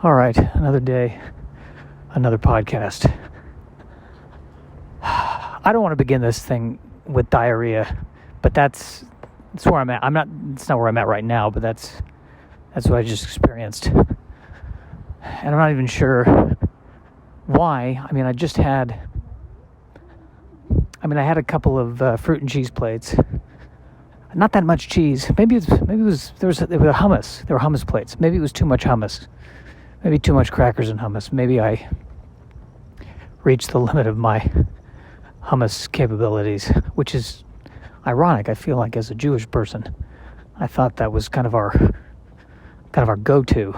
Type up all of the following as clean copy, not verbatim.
All right, another day, another podcast. I don't want to begin this thing with diarrhea, but that's where I'm at. It's not where I'm at right now, but that's what I just experienced. And I'm not even sure why. I had a couple of fruit and cheese plates. Not that much cheese. There were hummus. There were hummus plates. Maybe it was too much hummus. Maybe too much crackers and hummus. Maybe I reached the limit of my hummus capabilities, which is ironic. I feel like as a Jewish person, I thought that was kind of our go-to.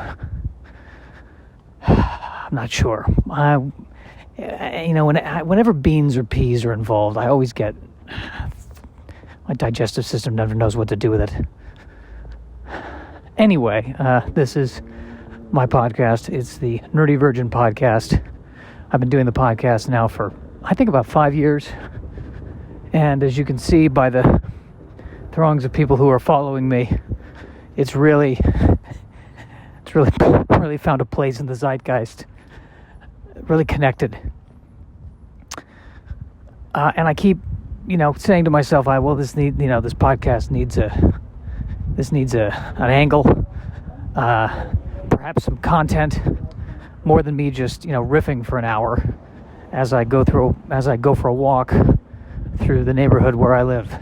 I'm not sure. Whenever beans or peas are involved, I always get my digestive system never knows what to do with it. Anyway, this is my podcast. It's the Nerdy Virgin podcast. I've been doing the podcast now for, I think, about 5 years. And as you can see by the throngs of people who are following me, it's really found a place in the zeitgeist. Really connected. And I keep, saying to myself, this podcast needs an angle. Perhaps some content, more than me just riffing for an hour as I go for a walk through the neighborhood where I live.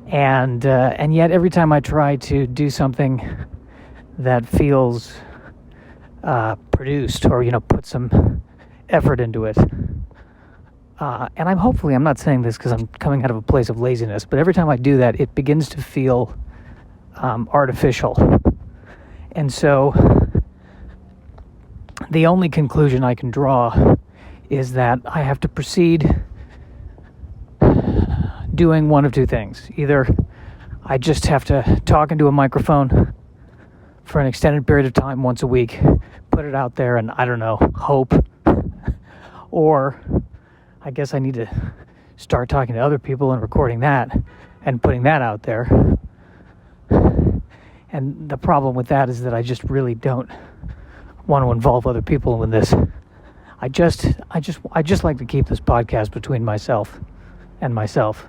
And yet every time I try to do something that feels produced or put some effort into it, and I'm not saying this because I'm coming out of a place of laziness, but every time I do that, it begins to feel artificial. And so the only conclusion I can draw is that I have to proceed doing one of two things. Either I just have to talk into a microphone for an extended period of time once a week, put it out there and, hope. Or I guess I need to start talking to other people and recording that and putting that out there. And the problem with that is that I just really don't want to involve other people in this. I just like to keep this podcast between myself and myself,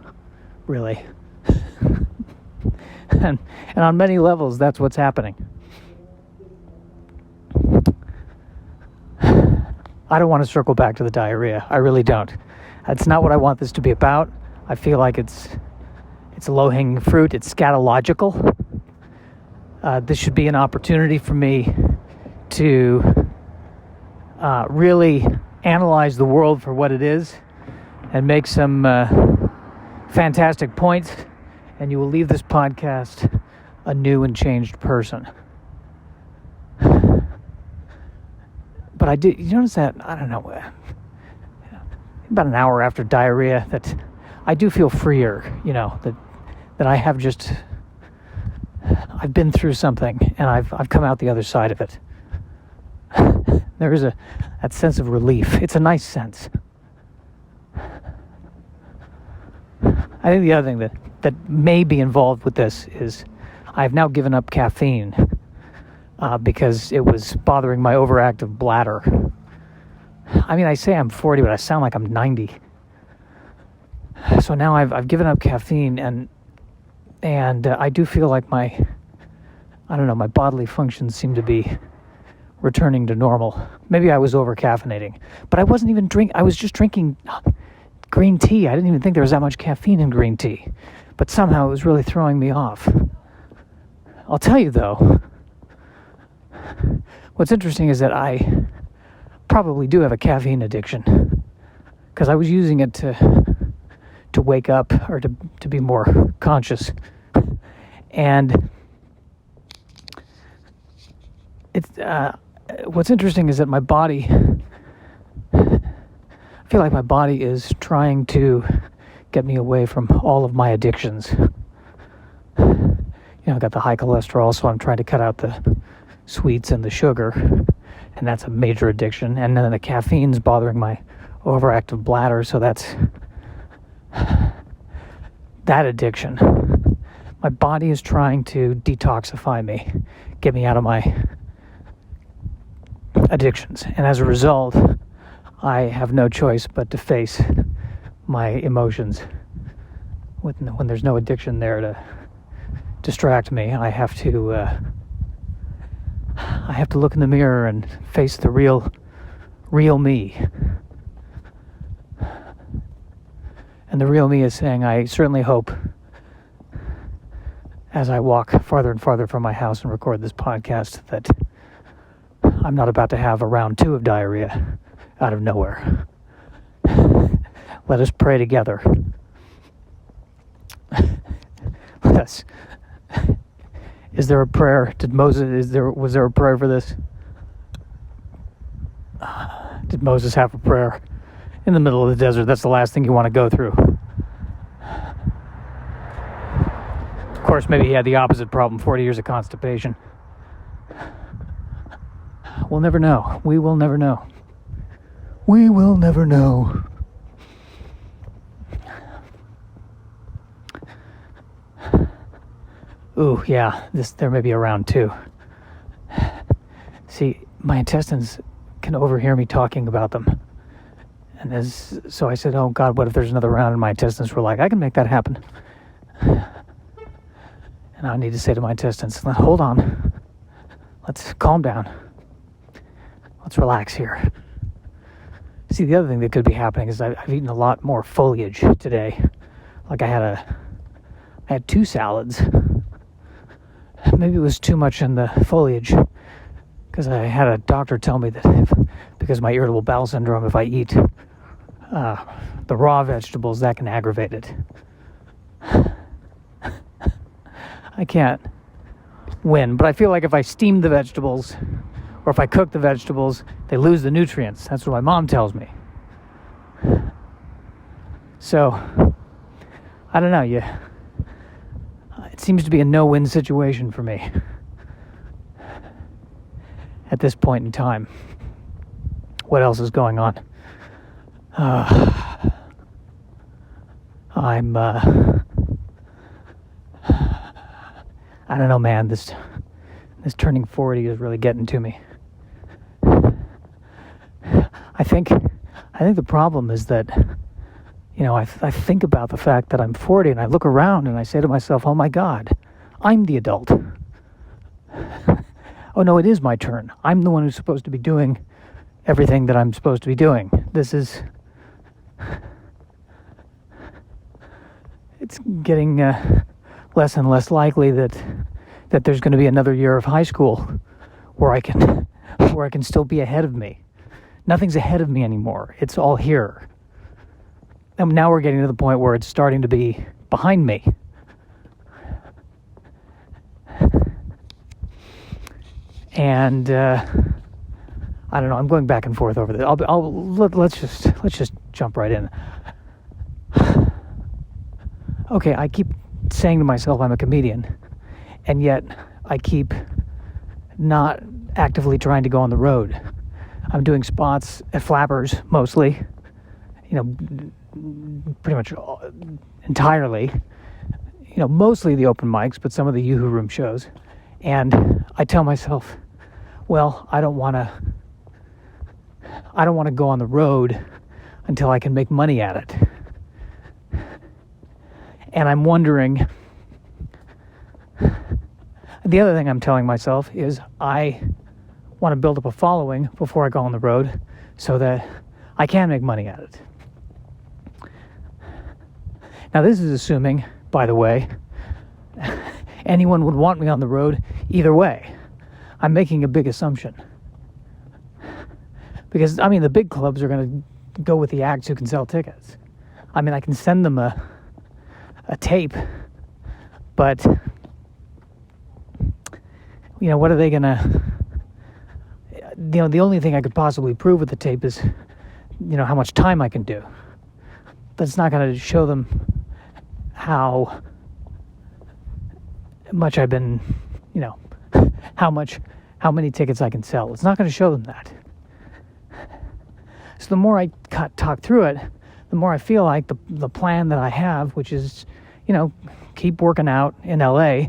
really. and on many levels, that's what's happening. I don't want to circle back to the diarrhea. I really don't. That's not what I want this to be about. I feel like it's low-hanging fruit. It's scatological. This should be an opportunity for me to really analyze the world for what it is and make some fantastic points, and you will leave this podcast a new and changed person. But I did, you notice that, I don't know, about an hour after diarrhea, that I do feel freer, that I have just, I've been through something and I've come out the other side of it. There is that sense of relief. It's a nice sense. I think the other thing that may be involved with this is I've now given up caffeine because it was bothering my overactive bladder. I say I'm 40, but I sound like I'm 90. So now I've given up caffeine and I do feel like my bodily functions seem to be returning to normal. Maybe I was over caffeinating, but I wasn't even I was just drinking green tea. I didn't even think there was that much caffeine in green tea, but somehow it was really throwing me off. I'll tell you though, what's interesting is that I probably do have a caffeine addiction because I was using it to wake up or to be more conscious. And it's what's interesting is that my body, I feel like my body is trying to get me away from all of my addictions. I got the high cholesterol, so I'm trying to cut out the sweets and the sugar, and that's a major addiction. And then the caffeine's bothering my overactive bladder, so that's that addiction. My body is trying to detoxify me, get me out of my addictions. And as a result, I have no choice but to face my emotions. When there's no addiction there to distract me, I have to look in the mirror and face the real me. And the real me is saying, I certainly hope, as I walk farther and farther from my house and record this podcast, that I'm not about to have a round 2 of diarrhea out of nowhere. Let us pray together. Yes. Is there a prayer? Was there a prayer for this? Did Moses have a prayer in the middle of the desert? That's the last thing you want to go through. Of course, maybe he had the opposite problem, 40 years of constipation. We'll never know. We will never know. We will never know. Ooh, yeah, there may be a round 2. See, my intestines can overhear me talking about them. And so I said, oh God, what if there's another round? And my intestines were like, I can make that happen. And I need to say to my intestines, hold on. Let's calm down. Let's relax here. See, the other thing that could be happening is I've eaten a lot more foliage today. Like I had 2 salads. Maybe it was too much in the foliage, because I had a doctor tell me that because of my irritable bowel syndrome, if I eat the raw vegetables, that can aggravate it. I can't win, but I feel like if I steam the vegetables or if I cook the vegetables, they lose the nutrients. That's what my mom tells me. So, I don't know, it seems to be a no-win situation for me at this point in time. What else is going on? I don't know, man. This turning 40 is really getting to me. I think the problem is that, I think about the fact that I'm 40 and I look around and I say to myself, oh my God, I'm the adult. Oh no, it is my turn. I'm the one who's supposed to be doing everything that I'm supposed to be doing. It's getting less and less likely that there's going to be another year of high school where I can still be ahead of me. Nothing's ahead of me anymore. It's all here. And now we're getting to the point where it's starting to be behind me. And I don't know. I'm going back and forth over this. Let's just jump right in. Okay, I keep saying to myself I'm a comedian, and yet I keep not actively trying to go on the road. I'm doing spots at Flappers mostly, pretty much entirely, mostly the open mics, but some of the Yoo-Hoo Room shows. And I tell myself, well, I don't want to go on the road until I can make money at it. And I'm wondering, the other thing I'm telling myself is I want to build up a following before I go on the road so that I can make money at it. Now, this is assuming, by the way, anyone would want me on the road either way. I'm making a big assumption. Because, the big clubs are going to go with the acts who can sell tickets. I can send them a tape, but, what are they going to... the only thing I could possibly prove with the tape is, how much time I can do. That's not going to show them how much I've been, how many tickets I can sell. It's not going to show them that. So the more I talk through it, the more I feel like the plan that I have, which is, keep working out in LA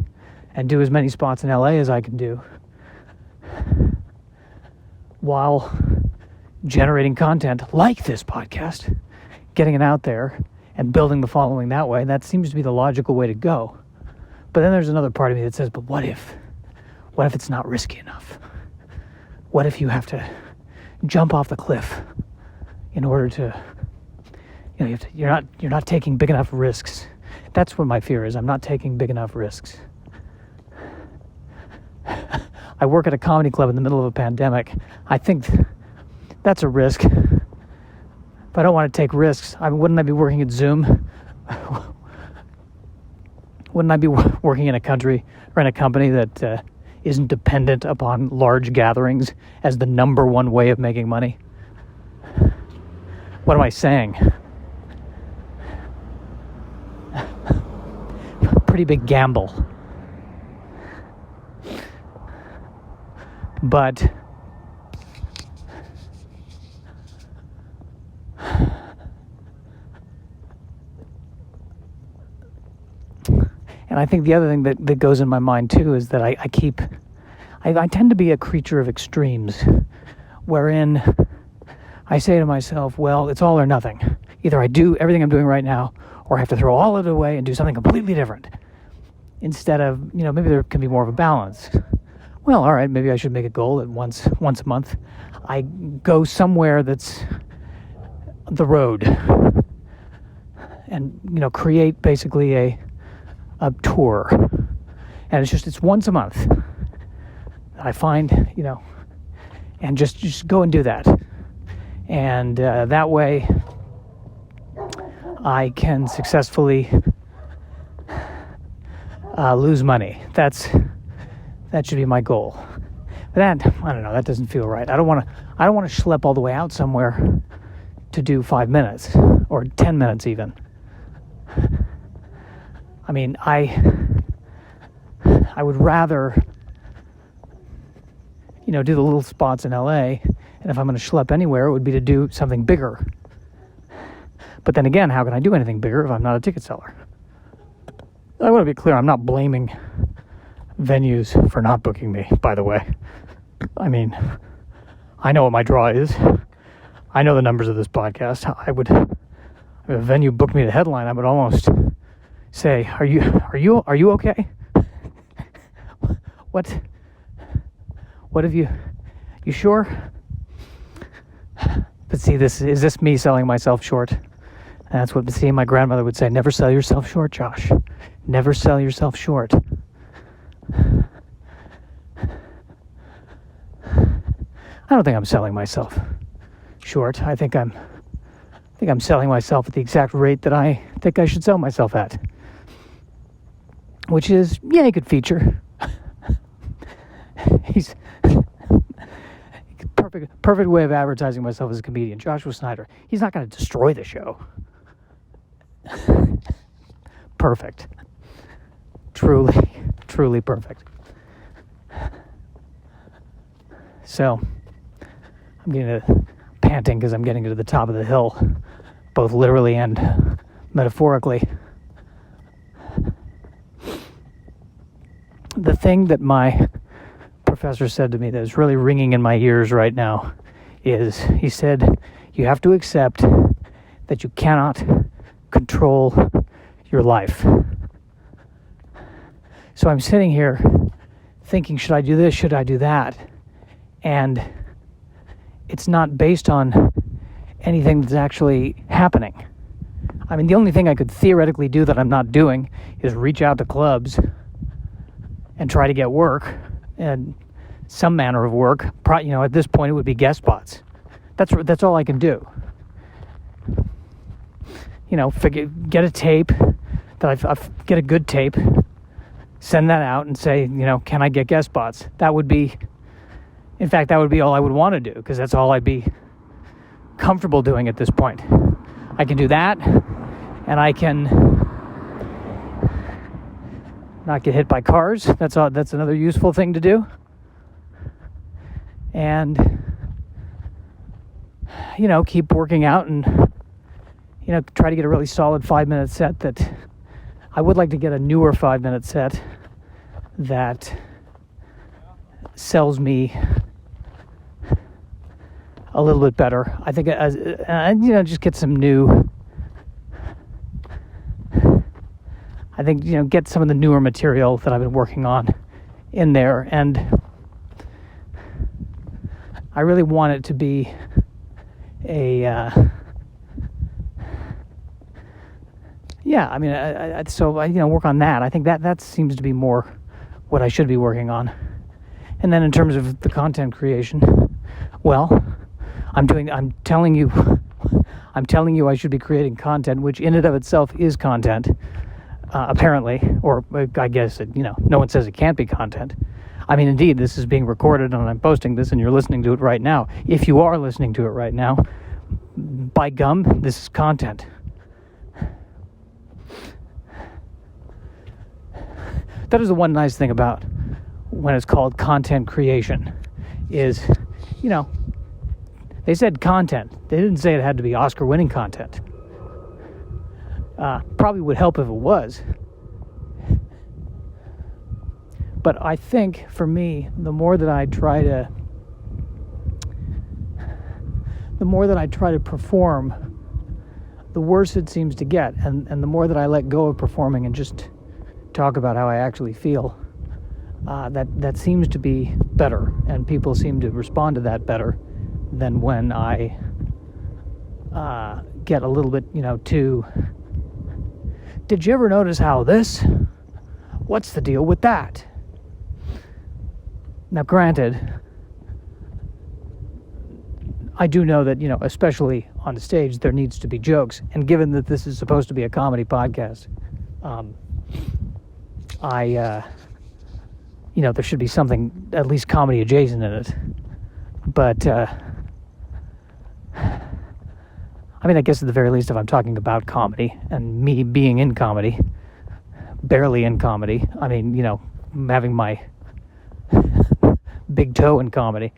and do as many spots in LA as I can do while generating content like this podcast, getting it out there and building the following that way. That seems to be the logical way to go. But then there's another part of me that says, but what if it's not risky enough? What if you have to jump off the cliff in order to, you're not taking big enough risks. That's what my fear is. I'm not taking big enough risks. I work at a comedy club in the middle of a pandemic. I think that's a risk. If I don't want to take risks, wouldn't I be working at Zoom? Wouldn't I be working in a country or in a company that isn't dependent upon large gatherings as the number one way of making money? What am I saying? Pretty big gamble. But and I think the other thing that goes in my mind too is that I tend to be a creature of extremes, wherein I say to myself, well, it's all or nothing. Either I do everything I'm doing right now, or I have to throw all of it away and do something completely different. Instead of, maybe there can be more of a balance. Well, all right, maybe I should make a goal that once a month I go somewhere that's the road and, create basically a tour. And it's once a month. I find, and just go and do that. And that way I can successfully lose money. That should be my goal. But that, I don't know, that doesn't feel right. I don't want to schlep all the way out somewhere to do 5 minutes or 10 minutes even. I mean, I would rather, do the little spots in LA, and if I'm going to schlep anywhere, it would be to do something bigger. But then again, how can I do anything bigger if I'm not a ticket seller? I want to be clear, I'm not blaming venues for not booking me, by the way. I mean, I know what my draw is. I know the numbers of this podcast. If a venue booked me to headline, I would almost say, are you okay? What have you sure? But see, is this me selling myself short? And that's what my grandmother would say, never sell yourself short, Josh. Never sell yourself short. I don't think I'm selling myself short. I think I'm selling myself at the exact rate that I think I should sell myself at. Which is, a good feature. He's perfect way of advertising myself as a comedian. Joshua Snyder. He's not going to destroy the show. Perfect. Truly perfect. So, I'm getting panting because I'm getting to the top of the hill, both literally and metaphorically. The thing that my professor said to me that is really ringing in my ears right now is, he said, you have to accept that you cannot control your life. So I'm sitting here thinking, should I do this? Should I do that? And it's not based on anything that's actually happening. I mean, the only thing I could theoretically do that I'm not doing is reach out to clubs and try to get work, and some manner of work. At this point, it would be guest spots. That's all I can do. Get a tape that get a good tape, send that out, and say, can I get guest spots? That would be all I would want to do, because that's all I'd be comfortable doing at this point. I can do that, and I can not get hit by cars. That's another useful thing to do. And keep working out and try to get a really solid 5-minute set that I would like to get a newer 5-minute set that sells me a little bit better. I think, just get some new. I think, get some of the newer material that I've been working on in there, and I really want it to be work on that. I think that seems to be more what I should be working on. And then in terms of the content creation, well, I'm telling you I should be creating content, which in and of itself is content, apparently, or I guess no one says it can't be content. I mean, indeed, this is being recorded and I'm posting this and you're listening to it right now. If you are listening to it right now, by gum, this is content. That is the one nice thing about when it's called content creation is, they said content. They didn't say it had to be Oscar-winning content. Probably would help if it was. But I think, for me, the more that I try to perform, the worse it seems to get. And the more that I let go of performing and just talk about how I actually feel, that seems to be better. And people seem to respond to that better than when I get a little bit, too... Did you ever notice how this? What's the deal with that? Now, granted, I do know that, especially on the stage, there needs to be jokes. And given that this is supposed to be a comedy podcast, there should be something at least comedy adjacent in it. But, I guess at the very least, if I'm talking about comedy and me being in comedy, barely in comedy, having my big toe in comedy,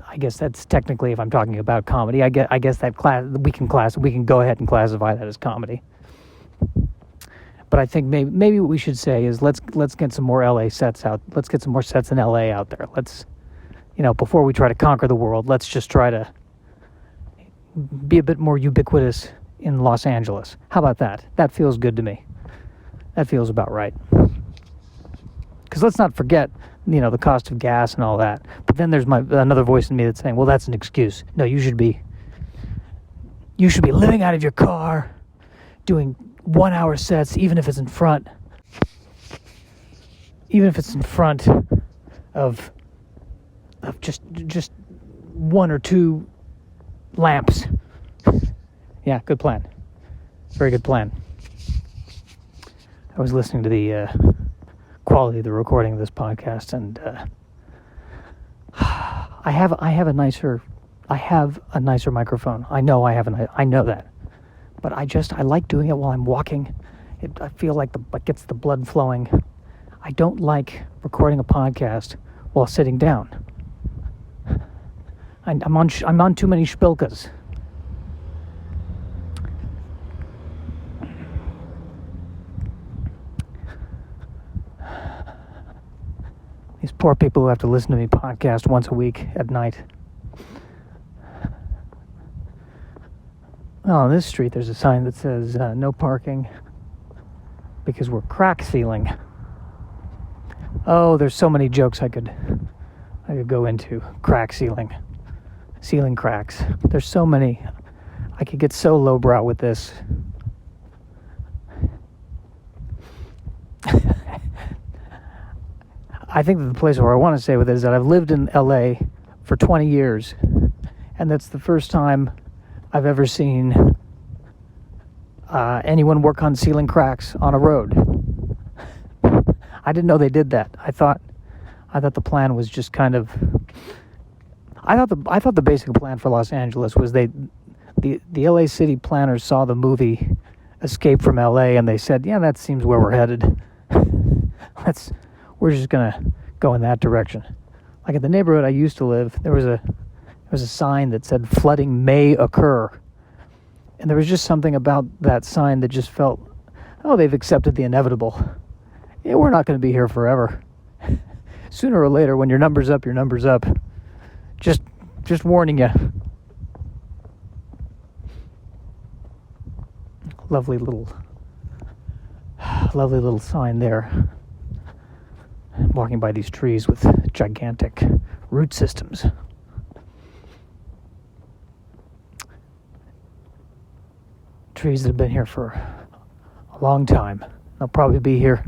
I guess that's technically, if I'm talking about comedy, I guess that we can go ahead and classify that as comedy. But I think maybe what we should say is let's get some more LA sets out. Let's get some more sets in LA out there. Let's, before we try to conquer the world, let's just try to be a bit more ubiquitous in Los Angeles. How about that? That feels good to me. That feels about right. Because let's not forget, the cost of gas and all that. But then there's another voice in me that's saying, well, that's an excuse. No, you should be living out of your car, doing 1-hour sets, even if it's in front of just one or two lamps. Yeah, good plan. Very good plan. I was listening to the quality of the recording of this podcast, and I have a nicer microphone. I know that, but I like doing it while I'm walking. I feel like it gets the blood flowing. I don't like recording a podcast while sitting down. I'm on too many spilkas. These poor people who have to listen to me podcast once a week at night. Oh, on this street there's a sign that says no parking because we're crack sealing. Oh, there's so many jokes I could go into. Crack sealing. Sealing cracks. There's so many. I could get so lowbrow with this. I think that the place where I want to say with it is that I've lived in LA for 20 years, and that's the first time I've ever seen anyone work on sealing cracks on a road. I didn't know they did that. I thought the plan was just kind of. I thought the basic plan for Los Angeles was the LA city planners saw the movie Escape from LA and they said, yeah, that seems where we're headed. We're just gonna go in that direction. Like in the neighborhood I used to live, there was a sign that said flooding may occur, and there was just something about that sign that just felt Oh, they've accepted the inevitable. Yeah, we're not going to be here forever. Sooner or later, when your number's up, your number's up. Just warning you. Lovely little sign there. Walking by these trees with gigantic root systems. Trees that have been here for a long time. They'll probably be here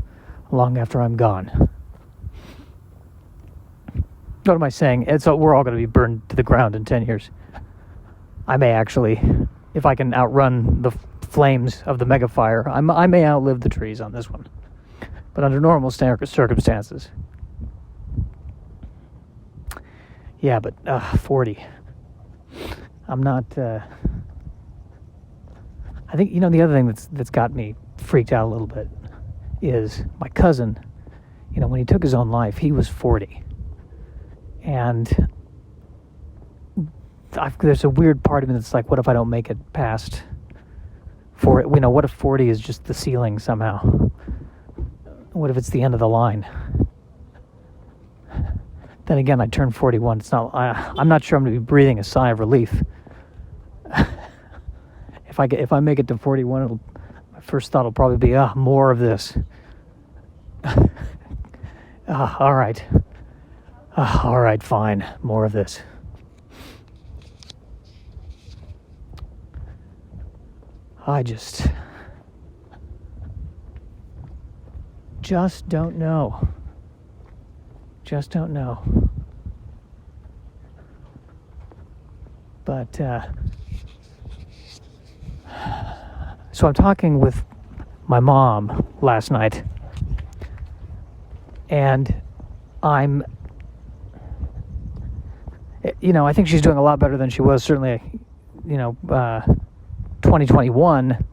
long after I'm gone. What am I saying? We're all going to be burned to the ground in 10 years. I may actually, if I can outrun the flames of the megafire, I may outlive the trees on this one. But under normal circumstances. Yeah, but 40. I'm not... I think, the other thing that's got me freaked out a little bit is my cousin, when he took his own life, he was 40. And there's a weird part of me that's like, what if I don't make it past 40? What if 40 is just the ceiling somehow? What if it's the end of the line? Then again, I turned 41. I'm not sure I'm going to be breathing a sigh of relief. If I make it to 41, my first thought will probably be, more of this. All right. All right, fine. More of this. I just don't know. Just don't know. But, so I'm talking with my mom last night, and I think she's doing a lot better than she was, certainly, 2021,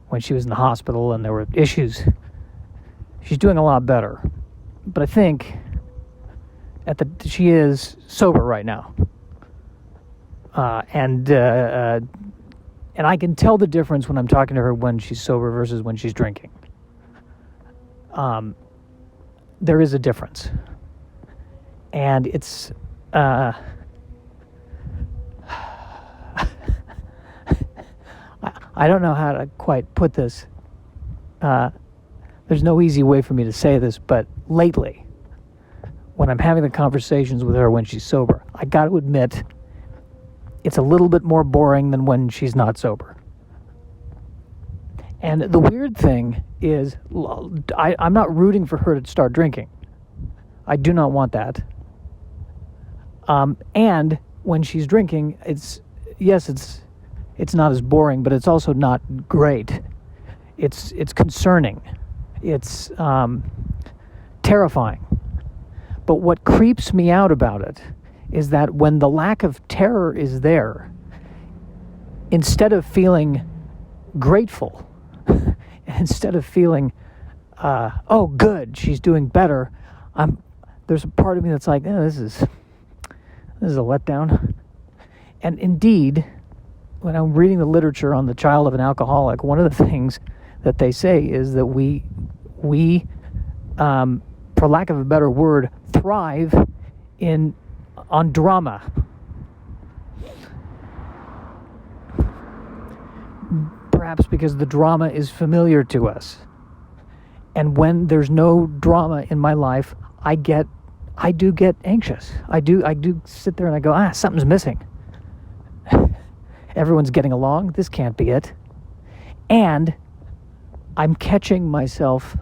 when she was in the hospital and there were issues. She's doing a lot better. But I think she is sober right now. And I can tell the difference when I'm talking to her when she's sober versus when she's drinking. There is a difference. And it's... I don't know how to quite put this. There's no easy way for me to say this, but lately, when I'm having the conversations with her when she's sober, I got to admit, it's a little bit more boring than when she's not sober. And the weird thing is, I'm not rooting for her to start drinking. I do not want that. And when she's drinking, it's not as boring, but it's also not great. It's concerning. It's terrifying. But what creeps me out about it is that when the lack of terror is there, instead of feeling grateful, instead of feeling, oh, good, she's doing better, there's a part of me that's like, this is a letdown. And indeed, when I'm reading the literature on the child of an alcoholic, one of the things that they say is that we, for lack of a better word, thrive on drama. Perhaps because the drama is familiar to us. And when there's no drama in my life, I do get anxious. I do sit there and I go, something's missing. Everyone's getting along. This can't be it. And I'm catching myself.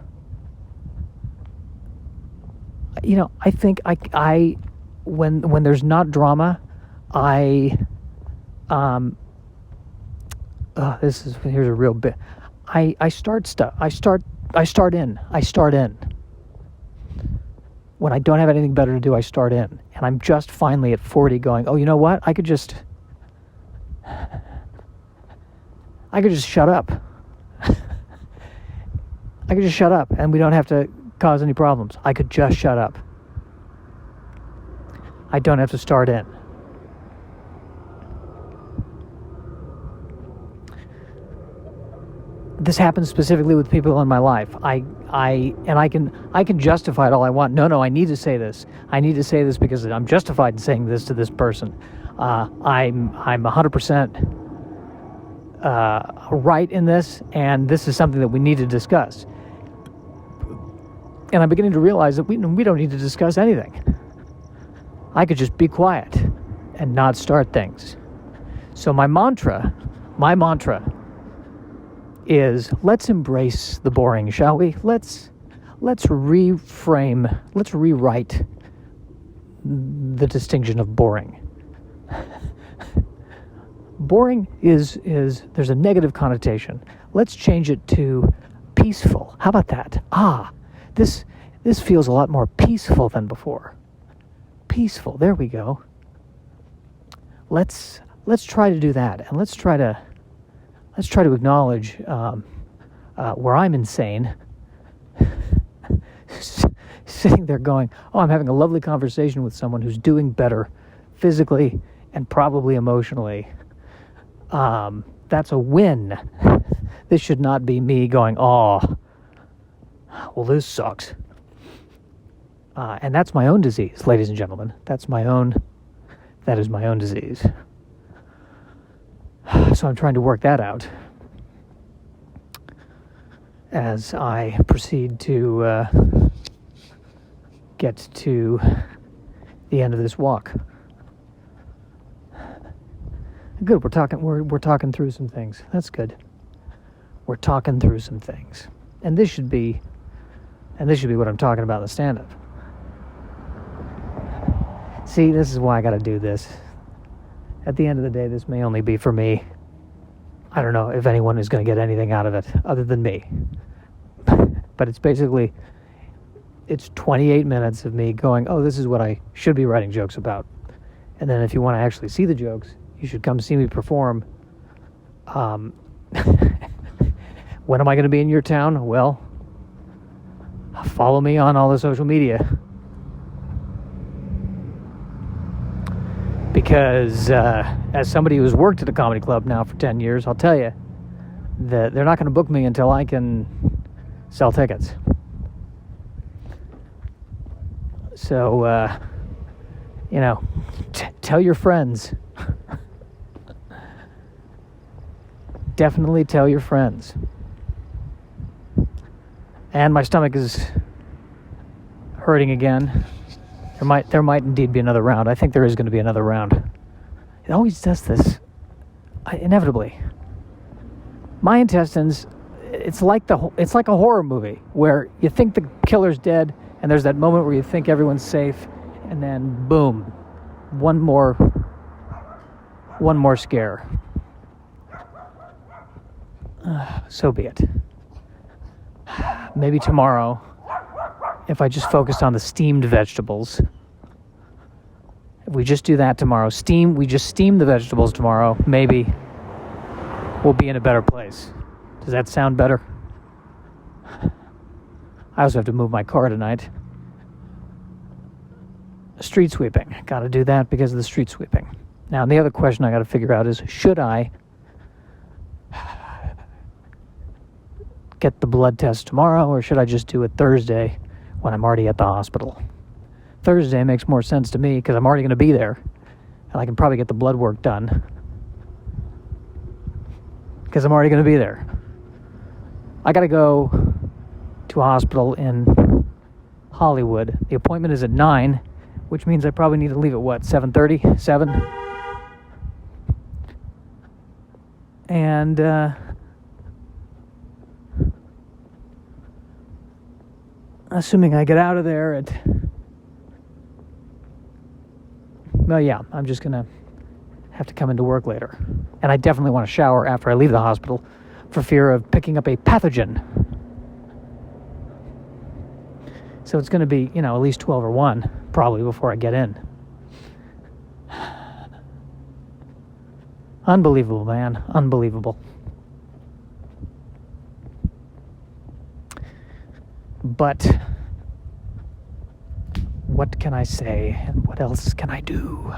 I think when there's not drama, here's a real bit. I start stuff. I start in. When I don't have anything better to do, I start in. And I'm just finally at 40 going, oh, you know what? I could just shut up. I could just shut up and we don't have to cause any problems. I could just shut up. I don't have to start in. this happens specifically with people in my life. I can justify it all I want. No, I need to say this. I need to say this because I'm justified in saying this to this person. I'm 100% right in this, and this is something that we need to discuss. And I'm beginning to realize that we don't need to discuss anything. I could just be quiet and not start things. So my mantra is, let's embrace the boring, shall we? Let's reframe, let's rewrite the distinction of boring. Boring is there's a negative connotation. Let's change it to peaceful. How about that? This feels a lot more peaceful than before. Peaceful. There we go. Let's try to do that, and let's try to acknowledge where I'm insane. Sitting there going, I'm having a lovely conversation with someone who's doing better physically and probably emotionally. That's a win. This should not be me going, well, this sucks. And that's my own disease, ladies and gentlemen. That is my own disease. So I'm trying to work that out as I proceed to get to the end of this walk. Good, we're talking through some things. That's good. We're talking through some things. And this should be what I'm talking about in the stand-up. See, this is why I got to do this. At the end of the day, this may only be for me. I don't know if anyone is going to get anything out of it other than me. But it's 28 minutes of me going, this is what I should be writing jokes about. And then if you want to actually see the jokes, you should come see me perform. When am I going to be in your town? Well, follow me on all the social media. Because as somebody who's worked at a comedy club now for 10 years, I'll tell you that they're not going to book me until I can sell tickets. So, tell your friends. Definitely tell your friends. And my stomach is hurting again. There might indeed be another round. I think there is going to be another round. It always does this, inevitably. My intestines, it's like a horror movie where you think the killer's dead, and there's that moment where you think everyone's safe, and then boom, one more scare. So be it. Maybe tomorrow, if I just focused on the steamed vegetables. If we just do that tomorrow, we just steam the vegetables tomorrow, maybe we'll be in a better place. Does that sound better? I also have to move my car tonight. Street sweeping. Got to do that because of the street sweeping. Now, the other question I got to figure out is, should I get the blood test tomorrow, or should I just do it Thursday when I'm already at the hospital? Thursday makes more sense to me because I'm already going to be there, and I can probably get the blood work done because I'm already going to be there. I got to go to a hospital in Hollywood. The appointment is at 9, which means I probably need to leave at 7:30? 7? And assuming I get out of there at... I'm just going to have to come into work later. And I definitely want to shower after I leave the hospital for fear of picking up a pathogen. So it's going to be, at least 12 or 1, probably, before I get in. Unbelievable, man. Unbelievable. But what can I say, and what else can I do?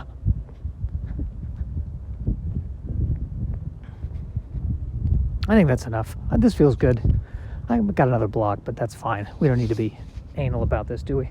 I think that's enough. This feels good. I got another block, but that's fine. We don't need to be anal about this, do we?